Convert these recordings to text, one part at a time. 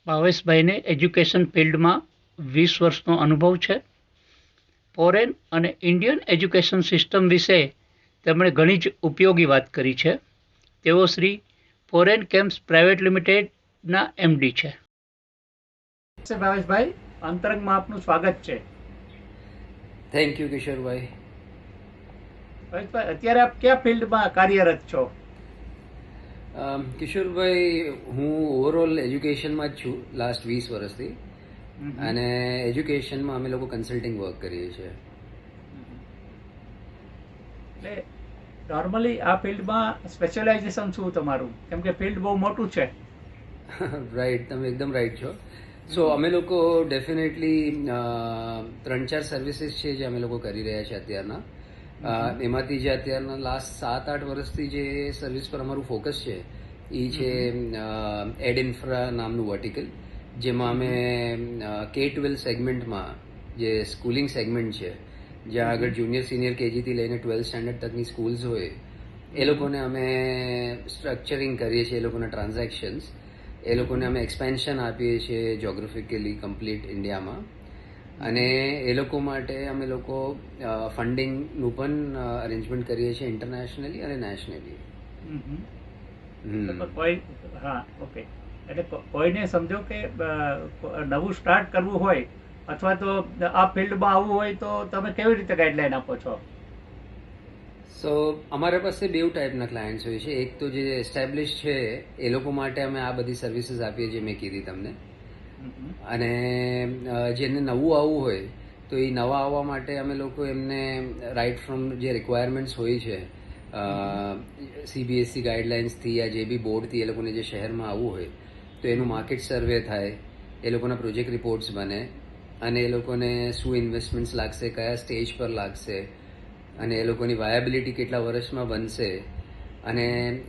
ભાવેશભાઈને education ફિલ્ડમાં 20 વર્ષનો અનુભવ છે. ફોરેન અને ઇન્ડિયન એજ્યુકેશન સિસ્ટમ વિશે તેમણે ઘણી જ ઉપયોગી વાત કરી છે. તેઓ શ્રી ફોરેન કેમ્પ્સ પ્રાઇવેટ લિમિટેડના એમડી છે. ભાવેશભાઈ, અંતરંગમાં આપનું સ્વાગત છે. Thank you Kishorbhai. ભાવેશભાઈ, અત્યારે આપ કયા ફિલ્ડમાં કાર્યરત છો? કિશોરભાઈ, હું ઓવરઓલ એજ્યુકેશનમાં જ છું લાસ્ટ 20 વર્ષથી, અને એજ્યુકેશનમાં અમે લોકો કન્સલ્ટિંગ વર્ક કરીએ છીએ. એટલે નોર્મલી આ ફિલ્ડમાં સ્પેશિયલાઇઝેશન શું તમારું? કેમ કે ફિલ્ડ બહુ મોટું છે. રાઈટ, તમે એકદમ રાઈટ છો. સો અમે લોકો ડેફિનેટલી 3-4 સર્વિસીસ છે જે અમે લોકો કરી રહ્યા છીએ અત્યારના. એમાંથી જે અત્યારના લાસ્ટ 7-8 વર્ષથી જે સર્વિસ પર અમારું ફોકસ છે એ છે એડ ઇન્ફ્રા નામનું વર્ટિકલ, જેમાં અમે K-12 સેગમેન્ટમાં જે સ્કૂલિંગ સેગમેન્ટ છે, જ્યાં આગળ જુનિયર સિનિયર કેજીથી લઈને 12th સ્ટેન્ડર્ડ તકની સ્કૂલ્સ હોય એ લોકોને અમે સ્ટ્રક્ચરિંગ કરીએ છીએ, એ લોકોના ટ્રાન્ઝેક્શન્સ, એ લોકોને અમે એક્સપેન્શન આપીએ છીએ જોગ્રાફિકલી કમ્પ્લીટ ઇન્ડિયામાં, અને એ લોકો માટે અમે લોકો ફંડિંગનું પણ અરેન્જમેન્ટ કરીએ છીએ ઇન્ટરનેશનલી અને નેશનલી. હા, ઓકે. એટલે કોઈને સમજો કે નવું સ્ટાર્ટ કરવું હોય અથવા તો આ ફિલ્ડમાં આવવું હોય તો તમે કેવી રીતે ગાઈડલાઈન આપો છો? સો અમારા પાસે બે ટાઈપના ક્લાયન્ટ્સ હોય છે. એક તો જે એસ્ટાબ્લિશ છે એ લોકો માટે અમે આ બધી સર્વિસીસ આપીએ જે મેં કીધી તમને, અને જેને નવું આવવું હોય તો એ નવા આવવા માટે અમે લોકો એમને રાઇટ ફ્રોમ જે રિક્વાયરમેન્ટ્સ હોય છે CBSE ગાઈડલાઇન્સથી યા જે બી બોર્ડથી એ લોકોને જે શહેરમાં આવવું હોય તો એનું માર્કેટ સર્વે થાય, એ લોકોના પ્રોજેક્ટ રિપોર્ટ્સ બને, અને એ લોકોને શું ઇન્વેસ્ટમેન્ટ્સ લાગશે, કયા સ્ટેજ પર લાગશે, અને એ લોકોની વાયાબિલિટી કેટલા વર્ષમાં બનશે, અને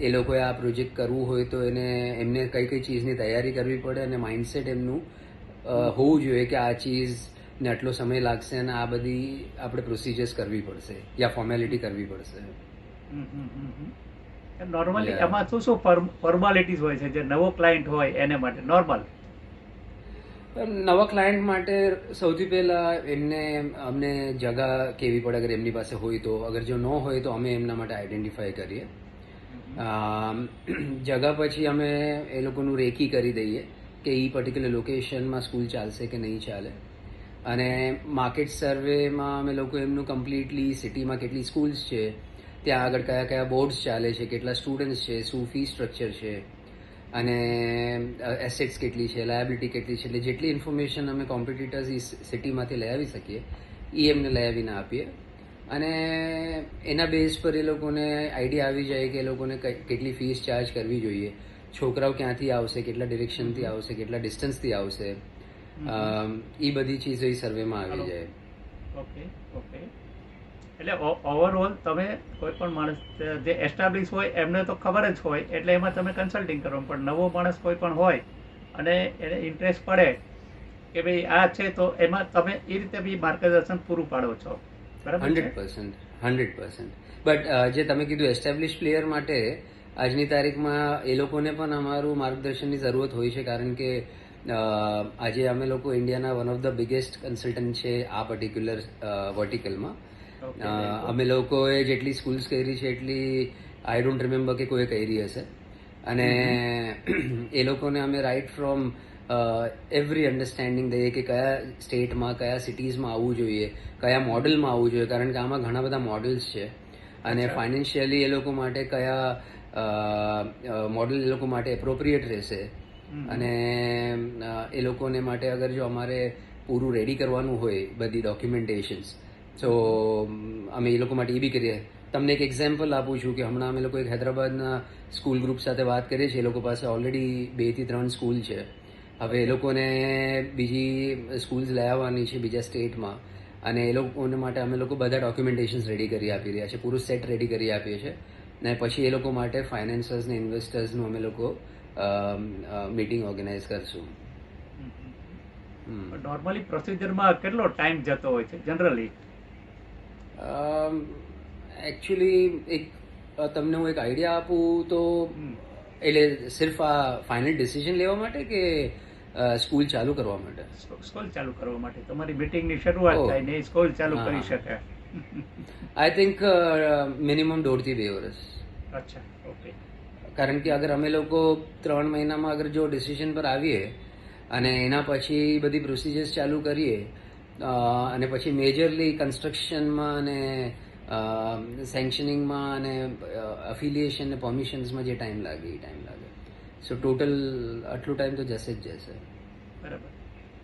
એ લોકોએ આ પ્રોજેક્ટ કરવું હોય તો એમને કઈ કઈ ચીજની તૈયારી કરવી પડે, અને માઇન્ડસેટ એમનું હોવું જોઈએ કે આ ચીજને આટલો સમય લાગશે અને આ બધી આપણે પ્રોસિજર્સ કરવી પડશે યા ફોર્મેલિટી કરવી પડશે. નોર્મલી એમાં શું શું ફોર્માલિટીઝ હોય છે જે નવો ક્લાયન્ટ હોય એને માટે નોર્મલ? નવા ક્લાયન્ટ માટે સૌથી પહેલા અમને જગા કેવી પડે, અગર એમની પાસે હોય તો. અગર જો ન હોય તો અમે એમના માટે આઈડેન્ટિફાય કરીએ. જગા પછી અમે એ લોકોનું રેકી કરી દઈએ કે એ પર્ટિક્યુલર લોકેશનમાં સ્કૂલ ચાલશે કે નહીં ચાલે, અને માર્કેટ સર્વેમાં અમે લોકો એમનું કમ્પ્લીટલી સિટીમાં કેટલી સ્કૂલ્સ છે, ત્યાં આગળ કયા કયા બોર્ડ્સ ચાલે છે, કેટલા સ્ટુડન્ટ્સ છે, શું ફી સ્ટ્રક્ચર છે, અને એસેટ્સ કેટલી છે, લાયબિલિટી કેટલી છે, એટલે જેટલી ઇન્ફોર્મેશન અમે કોમ્પિટિટર્સ એ સિટીમાંથી લઈ આવી શકીએ એ એમને લઈ આવીને આપીએ, અને એના બેઝ પર એ લોકોને આઈડિયા આવી જાય કે એ લોકોને કેટલી ફીસ ચાર્જ કરવી જોઈએ, છોકરાઓ ક્યાંથી આવશે, કેટલા ડિરેક્શનથી આવશે, કેટલા ડિસ્ટન્સથી આવશે, એ બધી ચીજો એ સર્વેમાં આવી જાય. Okay okay. એટલે ઓવરઓલ તમે કોઈ પણ માણસ જે એસ્ટાબ્લિશ હોય એમને તો ખબર જ હોય એટલે એમાં તમે કન્સલ્ટિંગ કરો, પણ નવો માણસ કોઈ પણ હોય અને એને ઇન્ટરેસ્ટ પડે કે ભાઈ આ છે તો એમાં તમે એ રીતે બી માર્ગદર્શન પૂરું પાડો છો, બરાબર? 100%. બટ જે તમે કીધું એસ્ટાબ્લિશ પ્લેયર માટે આજની તારીખમાં એ લોકોને પણ અમારું માર્ગદર્શનની જરૂરત હોય છે, કારણ કે આજે અમે લોકો ઇન્ડિયાના one of the biggest consultant છે આ પર્ટિક્યુલર વર્ટિકલમાં. અમે લોકોએ જેટલી સ્કૂલ્સ કરી છે એટલી આઈ ડોન્ટ રિમેમ્બર કે કોઈ કરી હશે, અને એ લોકોને અમે રાઇટ ફ્રોમ એવરી અન્ડરસ્ટેન્ડિંગ દઈએ કે કયા સ્ટેટમાં, કયા સિટીઝમાં આવવું જોઈએ, કયા મોડલમાં આવવું જોઈએ, કારણ કે આમાં ઘણા બધા મોડલ્સ છે, અને ફાઇનાન્શિયલી એ લોકો માટે કયા મોડલ એ લોકો માટે એપ્રોપ્રિએટ રહેશે, અને એ લોકોને માટે અગર જો અમારે પૂરું રેડી કરવાનું હોય બધી ડોક્યુમેન્ટેશન્સ, તો અમે એ લોકો માટે એ બી કરીએ. તમને એક એક્ઝામ્પલ આપું છું કે હમણાં અમે લોકો એક હૈદરાબાદના સ્કૂલ ગ્રુપ સાથે વાત કરીએ છીએ. એ લોકો પાસે ઓલરેડી 2 થી 3 સ્કૂલ છે. હવે એ લોકોને બીજી સ્કૂલ્સ લઈ આવવાની છે બીજા સ્ટેટમાં, અને એ લોકોને માટે અમે લોકો બધા ડોક્યુમેન્ટેશન્સ રેડી કરી આપી રહ્યા છે, પૂરું સેટ રેડી કરી આપીએ છીએ, અને પછી એ લોકો માટે ફાઇનાન્સર્સ ને ઇન્વેસ્ટર્સનું અમે લોકો મીટિંગ ઓર્ગેનાઇઝ કરશું. નોર્મલી પ્રોસિજરમાં કેટલો ટાઈમ જતો હોય છે જનરલી? એકચ્યુઅલી તમને હું એક આઈડિયા આપું તો, એટલે સિર્ફ આ ફાઇનલ ડિસિઝન લેવા માટે કે સ્કૂલ ચાલુ કરવા માટે. સ્કૂલ ચાલુ કરવા માટે તમારી મીટિંગની શરૂઆત થાય ને સ્કૂલ ચાલુ કરી શકે. આઈ થિંક મિનિમમ 1.5 થી 2 વર્ષ. અચ્છા, ઓકે. કારણ કે અગર અમે લોકો 3 મહિનામાં અગર જો ડિસિઝન પર આવીએ અને એના પછી બધી પ્રોસિજર્સ ચાલુ કરીએ અને પછી મેજરલી કન્સ્ટ્રક્શનમાં અને સેન્કશનિંગમાં અને અફિલિએશન ને પરમિશન્સમાં જે ટાઈમ લાગે એ ટાઈમ લાગે. સો ટોટલ આટલું ટાઈમ તો જશે જ જશે. બરાબર.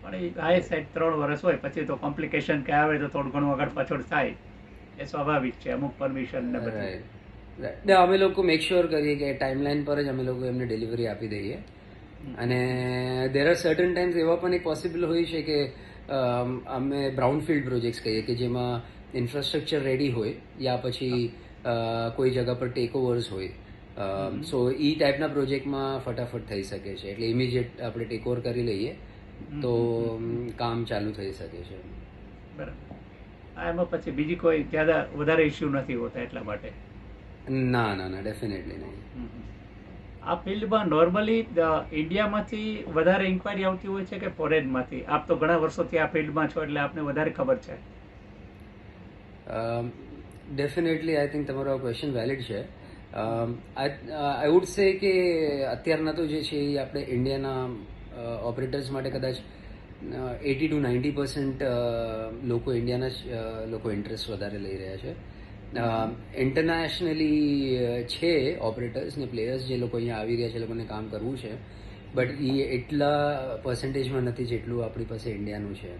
પણ એ હાઈ સાઈડ 3 વર્ષ હોય પછી તો કોમ્પ્લિકેશન કે આવે તો થોડું ઘણું આગળ પાછળ થાય એ સ્વાભાવિક છે. અમુક પરમિશન ને બધું અમે લોકો મેક શ્યોર કરીએ કે ટાઈમલાઈન પર જ અમે લોકો એમને ડિલિવરી આપી દઈએ. અને દેર આર સર્ટન ટાઈમ્સ એવા પણ એક પોસિબલ હોય છે કે અમે બ્રાઉનફિલ્ડ પ્રોજેક્ટ્સ કહીએ કે જેમાં ઇન્ફ્રાસ્ટ્રક્ચર રેડી હોય યા પછી કોઈ જગા પર ટેક ઓવર્સ હોય. સો એ ટાઈપના પ્રોજેક્ટમાં ફટાફટ થઈ શકે છે. એટલે ઇમિડિયેટ આપણે ટેક ઓવર કરી લઈએ તો કામ ચાલુ થઈ શકે છે. બરાબર. એમાં પછી બીજી કોઈ જ્યાદા વધારે ઇસ્યુ નથી હોતા એટલા માટે. ના ના ના, ડેફિનેટલી નહીં. આ ફિલ્ડમાં નોર્મલી ઇન્ડિયામાંથી વધારે ઇન્ક્વાયરી આવતી હોય છે કે ફોરેનમાંથી? આપ તો ઘણા વર્ષોથી આ ફિલ્ડમાં છો એટલે આપને વધારે ખબર છે. ડેફિનેટલી આઈ થિંક તમારો આ ક્વેશ્ચન વેલિડ છે. આઈ વુડ સે કે અત્યારના તો જે છે એ આપણે ઇન્ડિયાના ઓપરેટર્સ માટે કદાચ 80 to 90% લોકો ઇન્ડિયાના જ લોકો ઇન્ટરેસ્ટ વધારે લઈ રહ્યા છે. ઇન્ટરનેશનલી છે ઓપરેટર્સ ને પ્લેયર્સ જે લોકો અહીંયા આવી રહ્યા છે, એ લોકોને કામ કરવું છે, બટ એ એટલા પર્સન્ટેજમાં નથી જેટલું આપણી પાસે ઇન્ડિયાનું છે.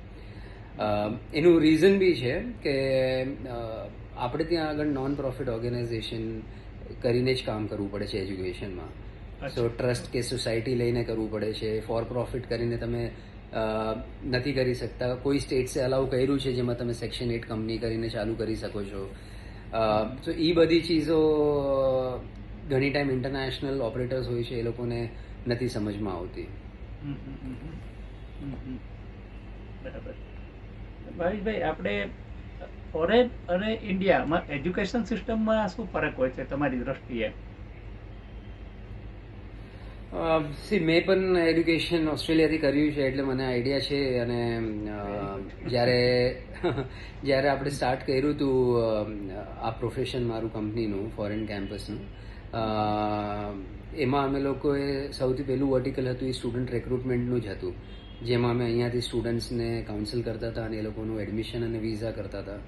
એનું રીઝન બી છે કે આપણે ત્યાં આગળ નોન પ્રોફિટ ઓર્ગેનાઇઝેશન કરીને જ કામ કરવું પડે છે એજ્યુકેશનમાં. સો ટ્રસ્ટ કે સોસાયટી લઈને કરવું પડે છે. ફોર પ્રોફિટ કરીને તમે નથી કરી શકતા. કોઈ સ્ટેટ્સે અલાઉ કર્યું છે જેમાં તમે સેક્શન 8 કંપની કરીને ચાલુ કરી શકો છો. તો એ બધી ચીજો ઘણી ટાઈમ ઇન્ટરનેશનલ ઓપરેટર્સ હોય છે એ લોકોને નથી સમજમાં આવતી. બરાબર. ભાવેશભાઈ, આપણે ફોરેન અને ઇન્ડિયામાં એજ્યુકેશન સિસ્ટમમાં શું ફરક હોય છે તમારી દ્રષ્ટિએ? મેં પણ એડ્યુકેશન ઓસ્ટ્રેલિયાથી કર્યું છે એટલે મને આઈડિયા છે. અને જ્યારે આપણે સ્ટાર્ટ કર્યું હતું આ પ્રોફેશન મારું કંપનીનું ફોરેન કેમ્પસનું, એમાં અમે લોકોએ સૌથી પહેલું વર્ટિકલ હતું એ સ્ટુડન્ટ રિક્રુટમેન્ટનું જ હતું, જેમાં અમે અહીંયાથી સ્ટુડન્ટ્સને કાઉન્સિલ કરતા હતા અને એ લોકોનું એડમિશન અને વિઝા કરતા હતા,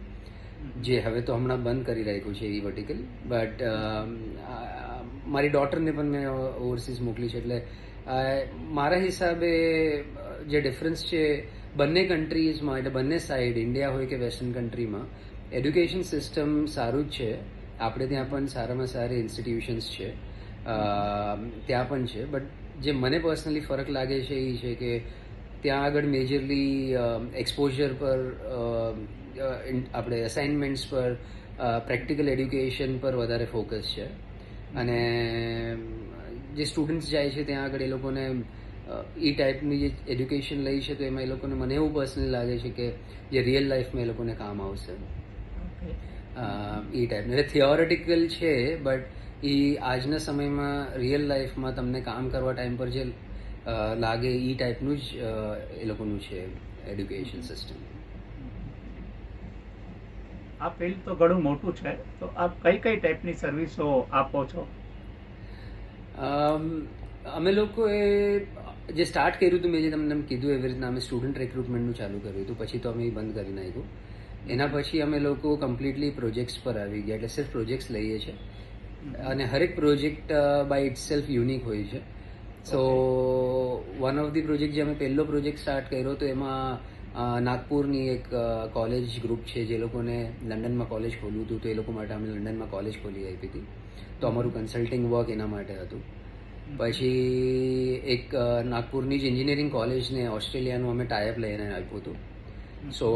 જે હવે તો હમણાં બંધ કરી રાખ્યું છે એ વર્ટિકલ. બટ મારી ડોટરને પણ મેં ઓવરસીઝ મોકલી છે. એટલે મારા હિસાબે જે ડિફરન્સ છે બંને કન્ટ્રીઝમાં, એટલે બંને સાઈડ ઇન્ડિયા હોય કે વેસ્ટર્ન કન્ટ્રીમાં, એડ્યુકેશન સિસ્ટમ સારું જ છે. આપણે ત્યાં પણ સારામાં સારી ઇન્સ્ટિટ્યુશન્સ છે, ત્યાં પણ છે. બટ જે મને પર્સનલી ફરક લાગે છે એ છે કે ત્યાં આગળ મેજરલી એક્સપોઝર પર, આપણે અસાઇનમેન્ટ્સ પર, પ્રેક્ટિકલ એડ્યુકેશન પર વધારે ફોકસ છે. અને જે સ્ટુડન્ટ્સ જાય છે ત્યાં આગળ એ લોકોને એ ટાઈપની જે એડ્યુકેશન લઈ છે તો એમાં એ લોકોને, મને એવું પર્સનલી લાગે છે કે જે રિયલ લાઈફમાં એ લોકોને કામ આવશે એ ટાઈપનું. એટલે થિયોરેટિકલ છે બટ એ આજના સમયમાં રિયલ લાઈફમાં તમને કામ કરવા ટાઈમ પર જે લાગે એ ટાઈપનું જ એ લોકોનું છે એડ્યુકેશન સિસ્ટમ. આ ફિલ્ડ તો ઘણું મોટું છે, તો આપ કઈ કઈ ટાઈપની સર્વિસો આપો છો? અમે લોકોએ જે સ્ટાર્ટ કર્યું હતું, મેં જે તમને કીધું એવી રીતના અમે સ્ટુડન્ટ રિક્રુટમેન્ટનું ચાલુ કર્યું હતું, પછી તો અમે એ બંધ કરી નાખ્યું. એના પછી અમે લોકો કમ્પ્લીટલી પ્રોજેક્ટ્સ પર આવી ગયા, એટલે સિર્ફ પ્રોજેક્ટ્સ લઈએ છીએ અને હરેક project by it self unique હોય છે. So one of the project જે અમે પહેલો પ્રોજેક્ટ સ્ટાર્ટ કર્યો તો એમાં નાગપુરની એક કોલેજ ગ્રુપ છે જે લોકોને લંડનમાં કોલેજ ખોલવું હતું, તો એ લોકો માટે અમે લંડનમાં કોલેજ ખોલી આપી હતી. તો અમારું કન્સલ્ટિંગ વર્ક એના માટે હતું. પછી એક નાગપુરની જ એન્જિનિયરિંગ કોલેજને ઓસ્ટ્રેલિયાનું અમે ટાઈઅપ લઈને આપ્યું હતું. સો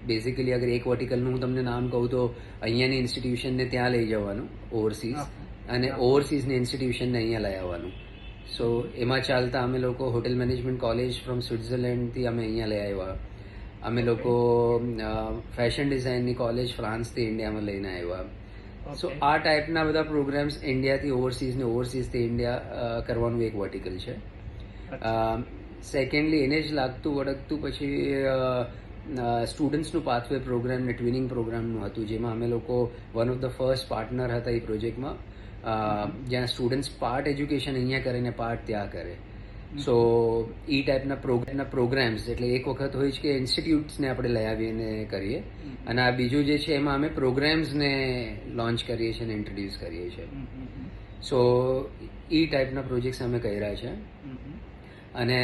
બેઝિકલી અગર એક વર્ટિકલનું હું તમને નામ કહું તો અહીંયાની ઇન્સ્ટિટ્યુશનને ત્યાં લઈ જવાનું ઓવરસીઝ, અને ઓવરસીઝની ઇન્સ્ટિટ્યુશનને અહીંયા લઈ આવવાનું. સો એમાં ચાલતા અમે લોકો હોટેલ મેનેજમેન્ટ કોલેજ ફ્રોમ સ્વિટ્ઝરલેન્ડથી અમે અહીંયા લઈ આવ્યા. અમે લોકો ફેશન ડિઝાઇનની કોલેજ ફ્રાન્સથી ઇન્ડિયામાં લઈને આવ્યા. સો આ ટાઈપના બધા પ્રોગ્રામ્સ ઇન્ડિયાથી ઓવરસીઝ ને ઓવરસીઝથી ઇન્ડિયા કરવાનું એક વર્ટિકલ છે. સેકન્ડલી એને જ લાગતું વળગતું પછી સ્ટુડન્ટ્સનું પાથવે પ્રોગ્રામ ને ટ્વિનિંગ પ્રોગ્રામનું હતું, જેમાં અમે લોકો one of the first partner હતા એ પ્રોજેક્ટમાં, જ્યાં સ્ટુડન્ટ્સ પાર્ટ એજ્યુકેશન અહીંયા કરે ને પાર્ટ ત્યાં કરે. સો એ ટાઈપના પ્રોગ્રામ્સ, એટલે એક વખત હોય છે કે ઇન્સ્ટિટ્યૂટ્સને આપણે લઈ આવીને કરીએ, અને આ બીજું જે છે એમાં અમે પ્રોગ્રામ્સને લોન્ચ કરીએ છીએ અને ઇન્ટ્રોડ્યુસ કરીએ છીએ. સો એ ટાઈપના પ્રોજેક્ટ્સ અમે કર્યા છે. અને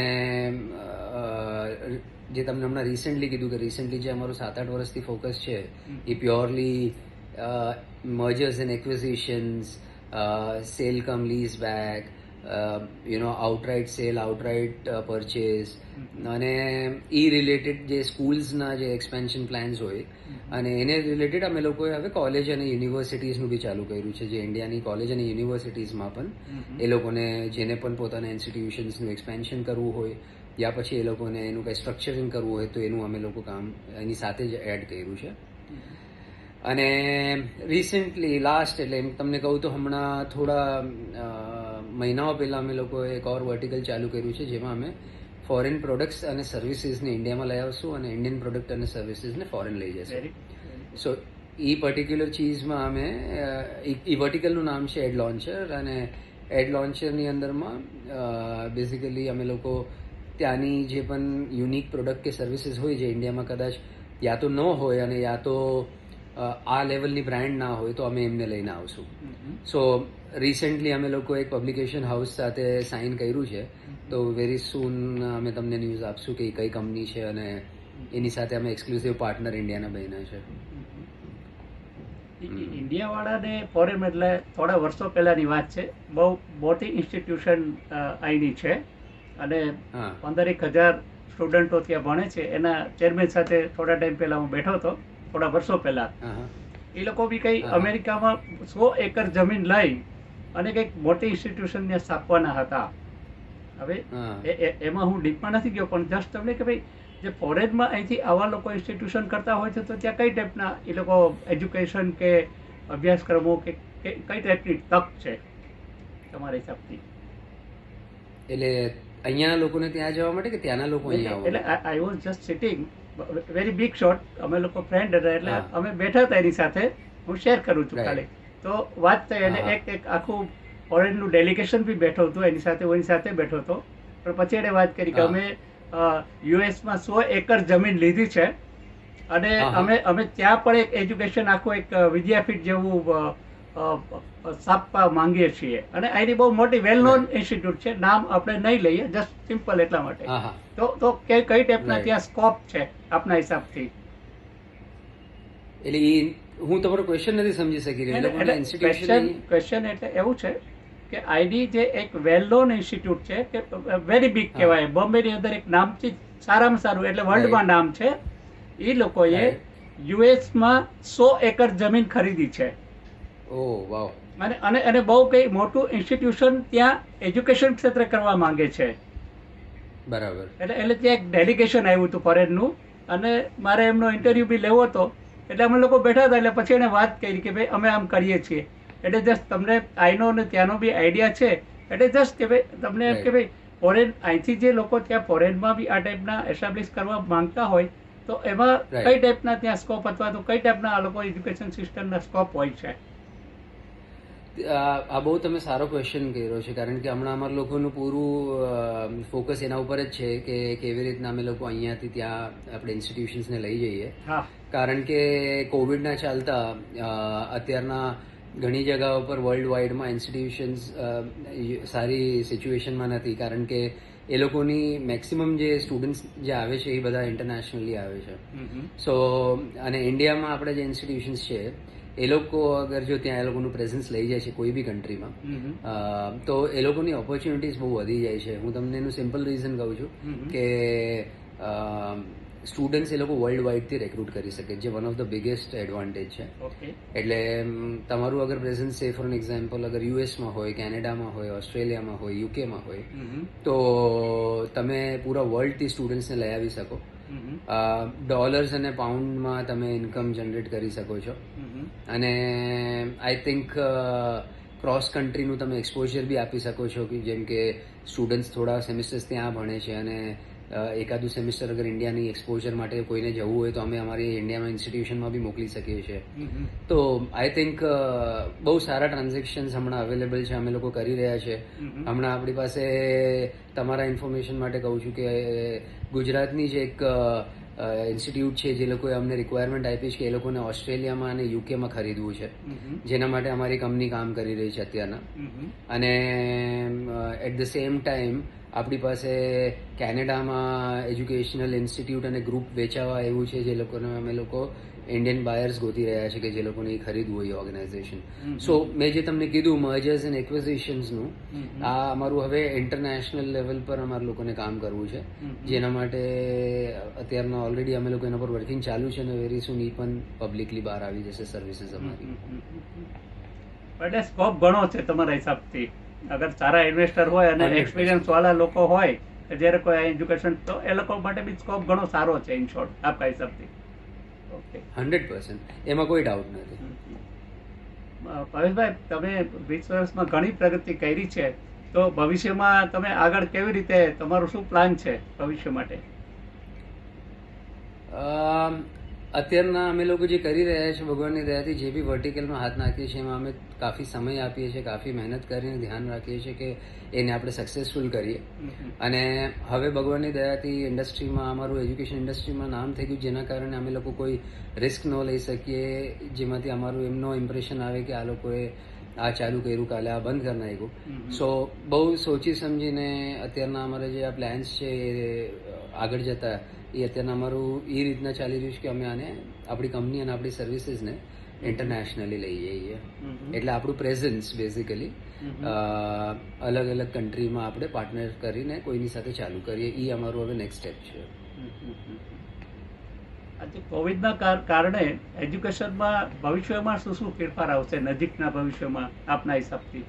જે તમને હમણાં રિસેન્ટલી કીધું કે રિસેન્ટલી જે અમારું 7-8 વર્ષથી ફોકસ છે એ purely mergers and acquisitions, sale cum lease back, outright sale, outright purchase, અને એ રિલેટેડ જે સ્કૂલ્સના જે એક્સપેન્શન પ્લાન્સ હોય, અને એને રિલેટેડ અમે લોકોએ હવે કોલેજ અને યુનિવર્સિટીઝનું બી ચાલુ કર્યું છે, જે ઇન્ડિયાની કોલેજ અને યુનિવર્સિટીઝમાં પણ એ લોકોને જેને પણ પોતાના ઇન્સ્ટિટ્યુશન્સનું એક્સપેન્શન કરવું હોય યા પછી એ લોકોને એનું કંઈ સ્ટ્રક્ચરિંગ કરવું હોય તો એનું અમે લોકો કામ એની સાથે જ એડ કર્યું છે. અને રિસેન્ટલી લાસ્ટ, એટલે એમ તમને કહું તો હમણાં થોડા મહિનાઓ પહેલાં અમે લોકોએ એક ઓર વર્ટિકલ ચાલુ કર્યું છે, જેમાં અમે ફોરેન પ્રોડક્ટ્સ અને સર્વિસીસને ઇન્ડિયામાં લઈ આવશું અને ઇન્ડિયન પ્રોડક્ટ અને સર્વિસીસને ફોરેન લઈ જશું. સો એ પર્ટિક્યુલર ચીઝમાં અમે એ વર્ટિકલનું નામ છે એડ લોન્ચર, અને એડ લોન્ચરની અંદરમાં બેઝિકલી અમે લોકો ત્યાંની જે પણ યુનિક પ્રોડક્ટ કે સર્વિસીસ હોય જે ઇન્ડિયામાં કદાચ યા તો ન હોય અને યા તો આ લેવલની બ્રાન્ડ ના હોય તો અમે એમને લઈને આવશું. સો રિસેન્ટલી અમે લોકો એક પબ્લિકેશન હાઉસ સાથે સાઇન કર્યું છે, તો વેરી સૂન અમે તમને ન્યૂઝ આપશું કે કઈ કંપની છે, અને એની સાથે અમે એક્સક્લુઝિવ પાર્ટનર ઇન્ડિયાના બન્યા છે. ઇન્ડિયાવાળાને ફોરેન એટલે થોડા વર્ષો પહેલાની વાત છે, બહુ મોટી ઇન્સ્ટિટ્યુશન અહીંની છે, અને 15,000 સ્ટુડન્ટો ત્યાં ભણે છે. એના ચેરમેન સાથે થોડા ટાઈમ પહેલા હું બેઠો હતો, થોડા વર્ષો પહેલા. એ લોકો બી કઈ અમેરિકામાં 100 એકર જમીન લઈ અને કંઈક મોટી ઇન્સ્ટિટ્યુશન ત્યાં સ્થાપવાના હતા. હવે એમાં હું ડીપમાં નથી ગયો, પણ જસ્ટ તમને કે ભાઈ જે ફોરેનમાં અહીંથી આવા લોકો ઇન્સ્ટિટ્યુશન કરતા હોય છે તો ત્યાં કઈ ટાઈપના એ લોકો એજ્યુકેશન કે અભ્યાસક્રમો કે કઈ ટાઈપની તક છે તમારા હિસાબથી? એટલે અહીંયા લોકોને ત્યાં જવા માટે કે ત્યાંના લોકો અહીંયા આવવા? એટલે I was just sitting, very big shot, અમે લોકો ફ્રેન્ડ હતા એટલે અમે બેઠા હતા એની સાથે, હું શેર કરું છું ખાલી. તો વાત થઈ અને એક આખું ફોરેનનું ડેલિગેશન બી બેઠો હતું એની સાથે, હું એની સાથે બેઠો હતો. પણ પછી એને વાત કરી કે અમે યુએસમાં 100 એકર જમીન લીધી છે અને અમે ત્યાં પણ એક એજ્યુકેશન આખું એક વિદ્યાપીઠ જેવું સ્થાપવા માંગીએ છીએ, અને અહીંની બહુ મોટી વેલ નોન ઇન્સ્ટિટ્યૂટ છે, નામ આપણે નહીં લઈએ, જસ્ટ સિમ્પલ એટલા માટે. તો કઈ ટાઈપના ત્યાં સ્કોપ છે આપના હિસાબથી? એટલે હું તમારો ક્વેશ્ચન નથી સમજી શકી રહ્યો. ક્વેશ્ચન એટલે એવું છે કે આઈડી જે એક વેલ નોન ઇન્સ્ટિટ્યૂટ છે, કે વેરી બિગ કહેવાય, બોમ્બેની અંદર એક નામથી સારામાં સારું એટલે વર્લ્ડમાં નામ છે, એ લોકોએ યુએસમાં 100 એકર જમીન ખરીદી છે. અને બહુ કઈ મોટું ઇન્સ્ટિટ્યુશન ત્યાં એજ્યુકેશન ક્ષેત્રે કરવા માંગે છે. બરાબર. એટલે ત્યાં એક ડેલિગેશન આવ્યું હતું ફોરેનનું, અને મારે એમનો ઇન્ટરવ્યુ બી લેવો હતો, એટલે અમે લોકો બેઠા હતા. એટલે પછી એને વાત કરી કે ભાઈ અમે આમ કરીએ છીએ, એટલે જસ્ટ તમને આઈનો ને ત્યાંનો બી આઈડિયા છે, એટલે જસ્ટ કે ભાઈ તમને એમ કે ભાઈ ફોરેન અહીંથી જે લોકો ત્યાં ફોરેનમાં બી આ ટાઈપના એસ્ટાબ્લિશ કરવા માંગતા હોય તો એમાં કઈ ટાઈપના ત્યાં સ્કોપ અથવા તો કઈ ટાઈપના આ લોકો એજ્યુકેશન સિસ્ટમના સ્કોપ હોય છે? આ બહુ તમે સારો ક્વેશ્ચન કર્યો છે, કારણ કે હમણાં અમારા લોકોનું પૂરું ફોકસ એના ઉપર જ છે કે કેવી રીતના અમે લોકો અહીંયાથી ત્યાં આપણે ઇન્સ્ટિટ્યુશન્સને લઈ જઈએ. કારણ કે કોવિડના ચાલતા અત્યારના ઘણી જગાઓ પર વર્લ્ડ વાઇડમાં ઇન્સ્ટિટ્યુશન્સ સારી સિચ્યુએશનમાં નથી, કારણ કે એ લોકોની મેક્સિમમ જે સ્ટુડન્ટ્સ જે આવે છે એ બધા ઇન્ટરનેશનલી આવે છે. સો અને ઇન્ડિયામાં આપણે જે ઇન્સ્ટિટ્યુશન્સ છે એ લોકો અગર જો ત્યાં એ લોકોનું પ્રેઝન્સ લઈ જાય છે કોઈ બી કન્ટ્રીમાં, તો એ લોકોની ઓપોર્ચ્યુનિટીઝ બહુ વધી જાય છે. હું તમને એનું સિમ્પલ રીઝન કહું છું કે સ્ટુડન્ટ્સ એ લોકો વર્લ્ડ વાઇડથી રેક્રુટ કરી શકે, જે one of the biggest advantage છે. એટલે તમારું અગર પ્રેઝન્સ સે ફોર એન એક્ઝામ્પલ અગર યુએસમાં હોય, કેનેડામાં હોય, ઓસ્ટ્રેલિયામાં હોય, યુકેમાં હોય, તો તમે પૂરા વર્લ્ડથી સ્ટુડન્ટ્સને લઈ આવી શકો. ડોલર્સ અને પાઉન્ડમાં તમે ઇન્કમ જનરેટ કરી શકો છો. અને આઈ થિંક ક્રોસ કન્ટ્રીનું તમે એક્સપોઝર બી આપી શકો છો કે જેમ કે સ્ટુડન્ટ્સ થોડા સેમિસ્ટર્સ ત્યાં ભણે છે અને એકાદું સેમિસ્ટર અગર ઇન્ડિયાની એક્સપોઝર માટે કોઈને જવું હોય તો અમે અમારી ઇન્ડિયામાં ઇન્સ્ટિટ્યુશનમાં બી મોકલી શકીએ છીએ. તો આઈ થિંક બહુ સારા ટ્રાન્ઝેક્શન્સ હમણાં અવેલેબલ છે, અમે લોકો કરી રહ્યા છે. હમણાં આપણી પાસે તમારા ઇન્ફોર્મેશન માટે કહું છું કે ગુજરાતની જ એક ઇન્સ્ટિટ્યૂટ છે જે લોકોએ અમને રિક્વાયરમેન્ટ આપી છે કે એ લોકોને ઓસ્ટ્રેલિયામાં અને યુકેમાં ખરીદવું છે, જેના માટે અમારી કંપની કામ કરી રહી છે અત્યારના. અને એટ ધ સેમ ટાઈમ આપણી પાસે કેનેડામાં એજ્યુકેશનલ ઇન્સ્ટિટ્યૂટ અને ગ્રુપ વેચાવા એવું છે જે લોકોને અમે લોકો ઇન્ડિયન બાયર્સ ગોતી રહ્યા છે કે જે લોકોને એ ખરીદવું હોય ઓર્ગેનાઇઝેશન. સો મેં જે તમને કીધું મર્જર્સ એન્ડ એક્વિઝિશન્સનું, આ અમારું હવે ઇન્ટરનેશનલ લેવલ પર અમારા લોકોને કામ કરવું છે, જેના માટે અત્યારના ઓલરેડી અમે લોકો એના પર વર્કિંગ ચાલુ છે અને વેરી સુન ઈ પણ પબ્લિકલી બહાર આવી જશે સર્વિસીસ અમારી. એટલે સ્કોપ ઘણો છે તમારા હિસાબથી, અગર સારા ઇન્વેસ્ટર હોય અને 100% એક્સપિરિયન્સ વાળા લોકો હોય કે જ્યારે કોઈ એજ્યુકેશન, તો એ લોકો માટે બી સ્કોપ ઘણો સારો છે ઇન શોર્ટ આપણા હિસાબથી. ઓકે, 100% એમાં કોઈ ડાઉટ નથી. પરેશભાઈ, તમે 20 વર્ષમાં ઘણી પ્રગતિ કરી છે, તો ભવિષ્યમાં તમે આગળ કેવી રીતે, તમારું શું પ્લાન છે ભવિષ્ય માટે? અત્યારના અમે લોકો જે કરી રહ્યા છીએ ભગવાનની દયાથી, જે બી વર્ટિકલમાં હાથ નાખીએ છીએ એમાં અમે કાફી સમય આપીએ છીએ, કાફી મહેનત કરીને ધ્યાન રાખીએ છીએ કે એને આપણે સક્સેસફુલ કરીએ. અને હવે ભગવાનની દયાથી ઇન્ડસ્ટ્રીમાં, અમારું એજ્યુકેશન ઇન્ડસ્ટ્રીમાં નામ થઈ ગયું, જેના કારણે અમે લોકો કોઈ રિસ્ક ન લઈ શકીએ જેમાંથી અમારું એમનો ઇમ્પ્રેશન આવે કે આ લોકોએ આ ચાલુ કર્યું, કાલે આ બંધ કરી નાખ્યું. સો બહુ સોચી સમજીને અત્યારના અમારા જે આ પ્લાન્સ છે એ આગળ જતા એ અત્યારના અમારું એ રીતના ચાલી રહ્યું છે કે અમે આને આપણી કંપની અને આપણી સર્વિસીસને ઇન્ટરનેશનલી લઈ જઈએ. એટલે આપણું પ્રેઝન્સ બેઝિકલી અલગ અલગ કન્ટ્રીમાં આપણે પાર્ટનર કરીને કોઈની સાથે ચાલુ કરીએ, એ અમારું હવે નેક્સ્ટ સ્ટેપ છે. આજે કોવિડના કારણે એજ્યુકેશનમાં ભવિષ્યમાં શું શું ફેરફાર આવશે નજીકના ભવિષ્યમાં આપના હિસાબથી?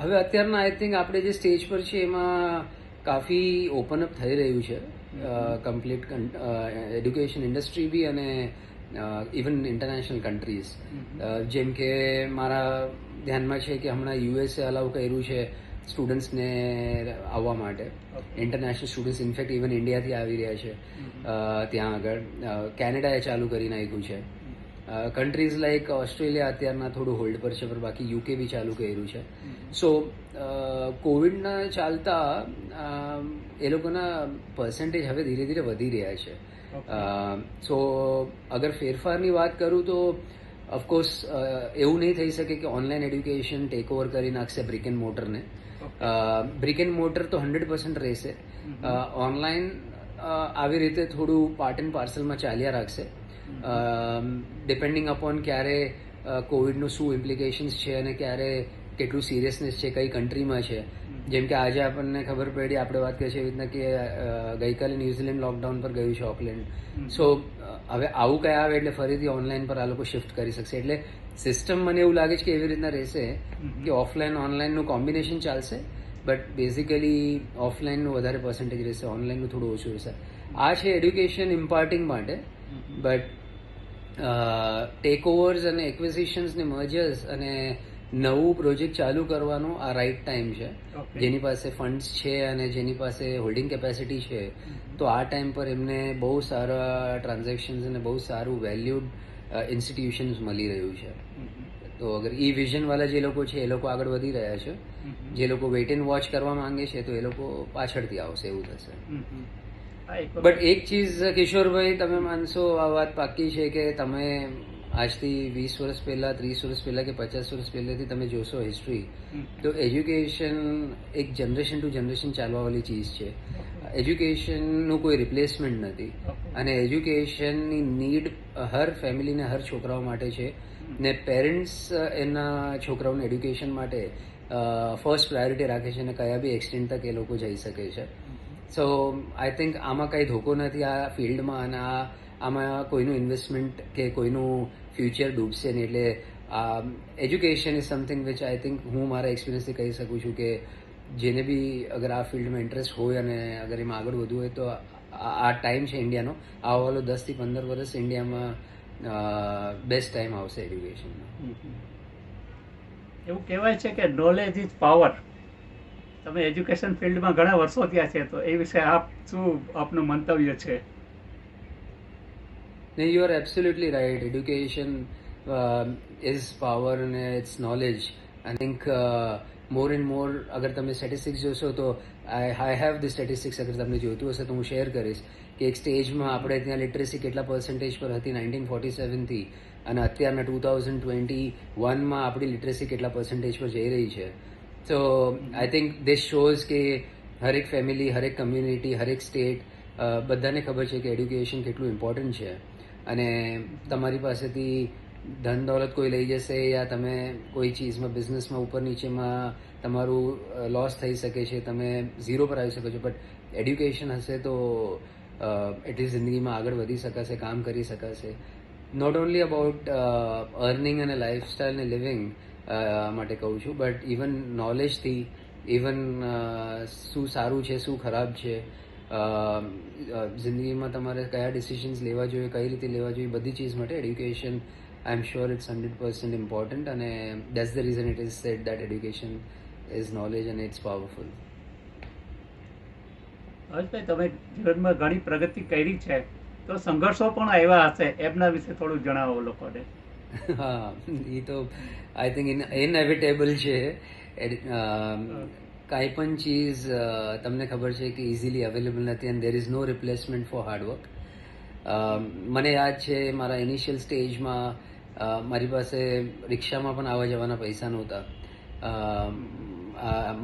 હવે અત્યારના આઈ થિંક આપણે જે સ્ટેજ પર છે એમાં કાફી ઓપન અપ થઈ રહ્યું છે કમ્પ્લીટ એડ્યુકેશન ઇન્ડસ્ટ્રી બી અને ઇવન ઇન્ટરનેશનલ કન્ટ્રીઝ. જેમ કે મારા ધ્યાનમાં છે કે હમણાં યુએસએ અલાઉ કર્યું છે સ્ટુડન્ટ્સને આવવા માટે, ઇન્ટરનેશનલ સ્ટુડન્ટ્સ ઇનફેક્ટ ઇવન ઇન્ડિયાથી આવી રહ્યા છે ત્યાં આગળ. કેનેડાએ ચાલુ કરી નાખ્યું છે. કન્ટ્રીઝ લાઈક ઓસ્ટ્રેલિયા અત્યારના થોડું હોલ્ડ પર છે, પણ બાકી યુકે બી ચાલુ કર્યું છે. સો કોવિડના ચાલતા એ લોકોના પર્સન્ટેજ હવે ધીરે ધીરે વધી રહ્યા છે. સો અગર ફેરફારની વાત કરું તો ઓફકોર્સ એવું નહીં થઈ શકે કે ઓનલાઈન એડ્યુકેશન ટેક ઓવર કરી નાખશે બ્રિક એન્ડ મોટરને. બ્રિક એન્ડ મોટર તો 100% રહેશે. ઓનલાઈન આવી રીતે થોડું પાર્ટ એન્ડ પાર્સલમાં ચાલ્યા રાખશે, ડિપેન્ડિંગ અપોન ક્યારે કોવિડનું શું ઇમ્પ્લિકેશન્સ છે અને ક્યારે કેટલું સિરિયસનેસ છે કઈ કન્ટ્રીમાં છે. જેમ કે આજે આપણને ખબર પડી, આપણે વાત કરીએ છીએ એવી રીતના કે ગઈકાલે ન્યુઝીલેન્ડ લોકડાઉન પર ગયું છે, ઓકલેન્ડ. સો હવે આવું કંઈ આવે એટલે ફરીથી ઓનલાઈન પર આ લોકો શિફ્ટ કરી શકશે. એટલે સિસ્ટમ મને એવું લાગે છે કે એવી રીતના રહેશે કે ઓફલાઈન ઓનલાઈનનું કોમ્બિનેશન ચાલશે, બટ બેઝિકલી ઓફલાઈનનું વધારે પર્સન્ટેજ રહેશે, ઓનલાઈનનું થોડું ઓછું રહેશે. આ છે એડ્યુકેશન ઇમ્પાર્ટિંગ માટે. બટ ટેક ઓવર્સ અને એક્વિઝિશન્સ ને મર્જર્સ અને નવું પ્રોજેક્ટ ચાલુ કરવાનો આ રાઈટ ટાઈમ છે. જેની પાસે ફંડ્સ છે અને જેની પાસે હોલ્ડિંગ કેપેસિટી છે, તો આ ટાઈમ પર એમને બહુ સારા ટ્રાન્ઝેક્શન્સ અને બહુ સારું વેલ્યુડ ઇન્સ્ટિટ્યુશન્સ મળી રહ્યું છે. તો અગર ઈ વિઝનવાળા જે લોકો છે એ લોકો આગળ વધી રહ્યા છે, જે લોકો વેઇટ એન્ડ વોચ કરવા માંગે છે તો એ લોકો પાછળથી આવશે, એવું થશે. બટ એક ચીઝ કિશોરભાઈ, તમે માનશો આ વાત પાક્કી છે કે તમે આજથી 20 વર્ષ પહેલા, 30 વર્ષ પહેલા કે 50 વર્ષ પહેલાથી તમે જોશો હિસ્ટ્રી, તો એજ્યુકેશન એક જનરેશન ટુ જનરેશન ચાલવાવાળી ચીઝ છે. એજ્યુકેશનનું કોઈ રિપ્લેસમેન્ટ નથી અને એજ્યુકેશનની નીડ હર ફેમિલીને, હર છોકરાઓ માટે છે ને પેરેન્ટ્સ એના છોકરાઓને એડ્યુકેશન માટે ફર્સ્ટ પ્રાયોરિટી રાખે છે અને કયા બી એક્સટેન્ટ તક એ લોકો જઈ શકે છે. સો આઈ થિંક આમાં કંઈ ધોકો નથી આ ફિલ્ડમાં, અને આમાં કોઈનું ઇન્વેસ્ટમેન્ટ કે કોઈનું ફ્યુચર ડૂબશે નહીં. એટલે education is something which I think હું મારા એક્સપિરિયન્સથી કહી શકું છું કે જેને બી અગર આ ફિલ્ડમાં ઇન્ટરેસ્ટ હોય અને અગર એમાં આગળ વધવું હોય તો આ ટાઈમ છે ઇન્ડિયાનો. આવવાલો 10 થી 15 વર્ષ ઇન્ડિયામાં બેસ્ટ ટાઈમ આવશે એડ્યુકેશનમાં. એવું કહેવાય છે કે નોલેજ ઇઝ પાવર. તમે એજ્યુકેશન ફિલ્ડમાં ઘણા વર્ષો થયા છે, તો એ વિશે શું આપનું મંતવ્ય છે? You are absolutely right. Education is power and it's knowledge. I think more and more અગર તમે સ્ટેટિસ્ટિક્સ જોશો તો આઈ હેવ ધ સ્ટેટિસ્ટિક્સ, અગર તમને જોઈતું હશે તો હું શેર કરીશ કે એક સ્ટેજમાં આપણે ત્યાં લિટરસી કેટલા પર્સન્ટેજ પર હતી 1947થી અને અત્યારના 2021માં આપણી લિટરસી કેટલા પર્સન્ટેજ પર જઈ રહી છે. સો આઈ થિંક ધીસ શોઝ કે હરેક ફેમિલી, હરેક કમ્યુનિટી, હરેક સ્ટેટ બધાને ખબર છે કે એડ્યુકેશન કેટલું ઇમ્પોર્ટન્ટ છે. અને તમારી પાસેથી ધન દોલત કોઈ લઈ જશે યા તમે કોઈ ચીઝમાં બિઝનેસમાં ઉપર નીચેમાં તમારું લોસ થઈ શકે છે, તમે ઝીરો પર આવી શકો છો, બટ એડ્યુકેશન હશે તો એટલી જિંદગીમાં આગળ વધી શકાશે, કામ કરી શકાશે. નોટ ઓનલી અબાઉટ અર્નિંગ અને લાઈફસ્ટાઈલ ને લિવિંગ માટે કહું છું, બટ ઇવન નોલેજથી ઇવન શું સારું છે, શું ખરાબ છે, જિંદગીમાં તમારે કયા ડિસિઝન્સ લેવા જોઈએ, કઈ રીતે લેવા જોઈએ, બધી ચીજ માટે education I am sure it's 100% important. અને that's the reason it is said that education is knowledge અને ઇટ્સ પાવરફુલ. હર્ષભાઈ, તમે જીવનમાં ઘણી પ્રગતિ કરી છે, તો સંઘર્ષો પણ આવ્યા હશે, એમના વિશે થોડું જણાવો લોકોને. હા, એ તો આઈ થિંક ઇનએવિટેબલ છે. કાંઈ પણ ચીઝ તમને ખબર છે કે ઇઝીલી અવેલેબલ નથી and there is no replacement for hard work. મને યાદ છે મારા ઇનિશિયલ સ્ટેજમાં મારી પાસે રિક્ષામાં પણ આવવા જવાના પૈસા નહોતા.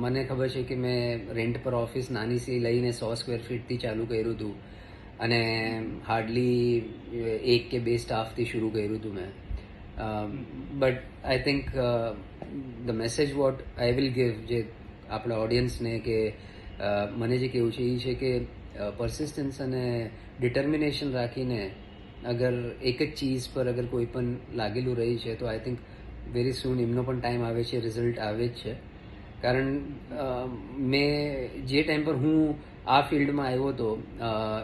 મને ખબર છે કે મેં રેન્ટ પર ઓફિસ નાની સી લઈને 100 સ્ક્વેર ફીટથી ચાલુ કર્યું હતું અને હાર્ડલી 1 કે 2 સ્ટાફથી શરૂ કર્યું હતું મેં. But I think the message what I will give જે આપણા ઓડિયન્સને કે મને જે કહેવું છે એ છે કે પરસિસ્ટન્સ અને ડિટર્મિનેશન રાખીને અગર એક જ ચીઝ પર અગર કોઈ પણ લાગેલું રહી છે તો આઈ થિંક વેરી સૂન એમનો પણ ટાઈમ આવે છે, રિઝલ્ટ આવે જ છે. કારણ મેં જે ટાઈમ પર હું આ ફિલ્ડમાં આવ્યો હતો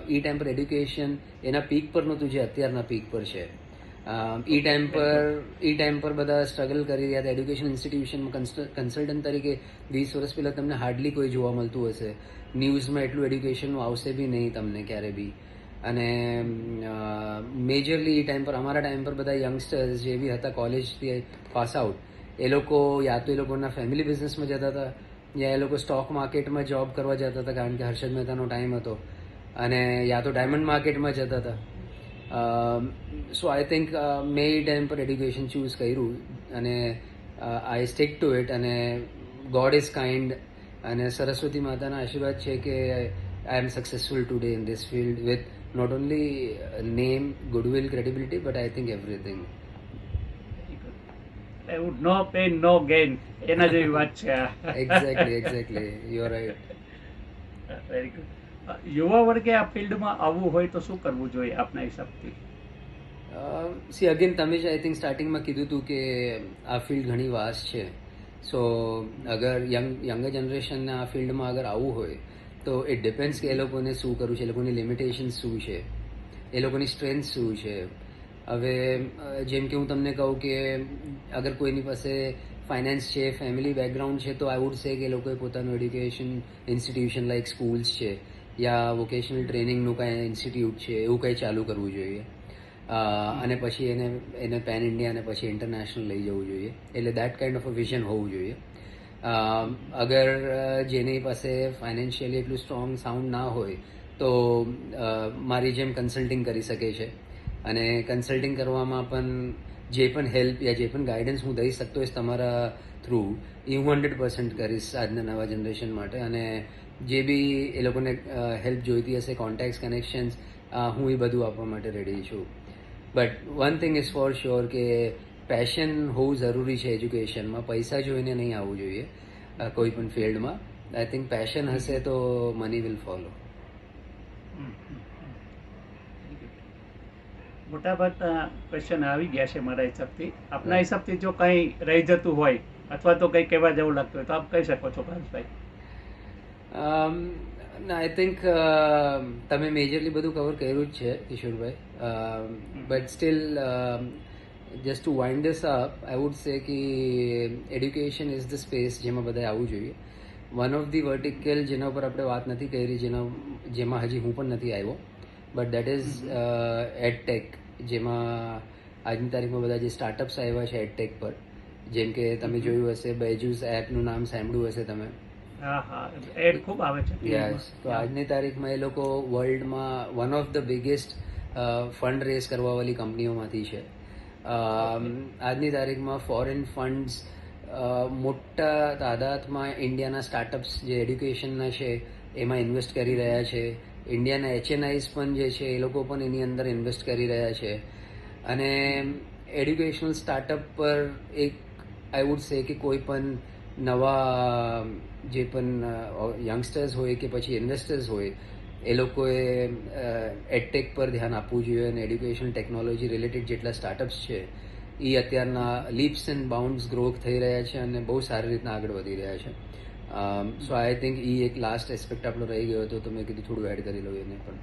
એ ટાઈમ પર એડ્યુકેશન એના પીક પર નહોતું જે અત્યારના પીક પર છે. એ ટાઈમ પર બધા સ્ટ્રગલ કરી રહ્યા હતા. એડ્યુકેશન ઇન્સ્ટિટ્યુશનમાં કન્સલ્ટન્ટ તરીકે 20 વર્ષ પહેલાં તમને હાર્ડલી કોઈ જોવા મળતું હશે. ન્યૂઝમાં એટલું એડ્યુકેશનનું આવશે બી નહીં તમને ક્યારે બી. અને મેજરલી એ ટાઈમ પર અમારા ટાઈમ પર બધા યંગસ્ટર્સ જે બી હતા કોલેજથી પાસ આઉટ, એ લોકો યા તો એ લોકોના ફેમિલી બિઝનેસમાં જતા હતા યા એ લોકો સ્ટોક માર્કેટમાં જોબ કરવા જતા હતા કારણ કે હર્ષદ મહેતાનો ટાઈમ હતો, અને યા તો ડાયમંડ માર્કેટમાં જતા હતા. સો આઈ થિંક મેં એ ટાઈમ પર એડ્યુકેશન ચૂઝ કર્યું અને આઈ સ્ટિક ટુ ઇટ. અને ગોડ ઇઝ કાઇન્ડ અને સરસ્વતી માતાના આશીર્વાદ છે કે I am successful today in this field with not only name, goodwill, credibility but I think everything. એવું નો પેઇન નો ગેઇન એના જેવી વાત છે. Exactly you are right. Very good. યુવા વર્ગે આ ફિલ્ડમાં આવવું હોય તો શું કરવું જોઈએ આપના હિસાબથી? સી અગેન તમે જ આઈ થિંક સ્ટાર્ટિંગમાં કીધું હતું કે આ ફિલ્ડ ઘણી વાસ્ટ છે. સો અગર યંગર જનરેશનને આ ફિલ્ડમાં અગર આવવું હોય તો ઇટ ડિપેન્ડ્સ કે એ લોકોને શું કરવું છે, એ લોકોની લિમિટેશન શું છે, એ લોકોની સ્ટ્રેન્થ શું છે. હવે જેમ કે હું તમને કહું કે અગર કોઈની પાસે ફાઇનાન્સ છે, ફેમિલી બેકગ્રાઉન્ડ છે, તો આઈ વુડ સે કે એ લોકોએ પોતાનું એડ્યુકેશન ઇન્સ્ટિટ્યુશન લાઇક સ્કૂલ્સ છે યા વોકેશનલ ટ્રેનિંગનું કાંઈ ઇન્સ્ટિટ્યૂટ છે એવું કંઈ ચાલુ કરવું જોઈએ. અને પછી એને પેન ઇન્ડિયા અને પછી ઇન્ટરનેશનલ લઈ જવું જોઈએ. એટલે that kind of a vision હોવું જોઈએ. અગર જેની પાસે ફાઇનાન્શિયલી એટલું સ્ટ્રોંગ સાઉન્ડ ના હોય તો મારી જેમ કન્સલ્ટિંગ કરી શકે છે. અને કન્સલ્ટિંગ કરવામાં પણ જે પણ હેલ્પ યા જે પણ ગાઈડન્સ હું દઈ શકતો હોઈશ તમારા થ્રુ એ હું 100% કરીશ આજના નવા જનરેશન માટે. અને જે બી એ લોકોને હેલ્પ જોઈતી હશે, કોન્ટેક્ટ્સ, કનેક્શન્સ, હું એ બધું આપવા માટે રેડી છું. But one thing is for sure કે પેશન હોવું જરૂરી છે એજ્યુકેશનમાં. પૈસા જોઈને નહીં આવવું જોઈએ કોઈ પણ ફિલ્ડમાં. આઈ થિંક પેશન હશે તો મની વિલ ફોલો. મોટાભાગના ક્વેશ્ચન આવી ગયા છે મારા હિસાબથી. આપના હિસાબથી જો કંઈ રહી જતું હોય અથવા તો કંઈ કહેવા જેવું લાગતું હોય તો આપ કહી શકો છો હર્ષભાઈ. ના આઈ થિંક તમે મેજરલી બધું કવર કર્યું જ છે Kishorbhai, but still just to wind this up I would say કે એડ્યુકેશન ઇઝ ધ સ્પેસ જેમાં બધાએ આવવું જોઈએ. વન ઓફ ધી વર્ટિકલ જેના ઉપર આપણે વાત નથી કરી, જેમાં હજી હું પણ નથી આવ્યો, બટ દેટ ઇઝ એડટેક, જેમાં આજની તારીખમાં બધા જે સ્ટાર્ટઅપ્સ આવ્યા છે એડટેક પર, જેમ કે તમે જોયું હશે બેજુસ એપનું નામ સાંભળ્યું હશે તમે. હા હા, એડ ખૂબ આવે છે. યસ, તો આજની તારીખમાં એ લોકો વર્લ્ડમાં one of the biggest fund raise કરવાવાળી કંપનીઓમાંથી છે. આજની તારીખમાં ફોરેન ફંડ્સ મોટા તાદાદમાં ઇન્ડિયાના સ્ટાર્ટઅપ્સ જે એડ્યુકેશનના છે એમાં ઇન્વેસ્ટ કરી રહ્યા છે. ઇન્ડિયાના HNIs પણ જે છે એ લોકો પણ એની અંદર ઇન્વેસ્ટ કરી રહ્યા છે. અને એડ્યુકેશનલ સ્ટાર્ટઅપ પર એક આઈ વુડ સે કે કોઈ પણ નવા જે પણ યંગસ્ટર્સ હોય કે પછી ઇન્વેસ્ટર્સ હોય એ લોકોએ એડટેક પર ધ્યાન આપવું જોઈએ. અને એડ્યુકેશન ટેકનોલોજી રિલેટેડ જેટલા સ્ટાર્ટઅપ્સ છે એ અત્યારના લીપ્સ એન્ડ બાઉન્ડ્સ ગ્રો થઈ રહ્યા છે અને બહુ સારી રીતના આગળ વધી રહ્યા છે. સો આઈ થિંક એ એક લાસ્ટ એસ્પેક્ટ આપણો રહી ગયો હતો, તો મેં કીધું થોડું એડ કરી લઉં એને પણ.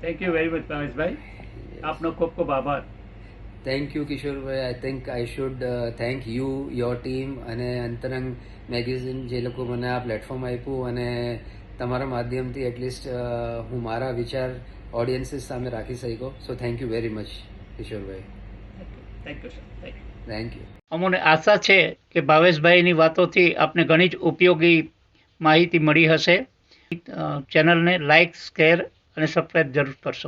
થેન્ક યુ વેરી મચ ભાવેશભાઈ, આપનો ખૂબ ખૂબ આભાર. Thank you Kishorbhai. I think I should thank you, your team અને અંતરંગ મેગેઝિન જે લોકો મને આ પ્લેટફોર્મ આપ્યું અને તમારા માધ્યમથી એટલીસ્ટ હું મારા વિચાર ઓડિયન્સીસ સામે રાખી શક્યો. So thank you very much Kishorbhai. Thank you sir. Thank you. અમને આશા છે કે ભાવેશભાઈની વાતોથી આપને ઘણી જ ઉપયોગી માહિતી મળી હશે. ચેનલને લાઇક, શેર અને સબસ્ક્રાઈબ જરૂર કરશો.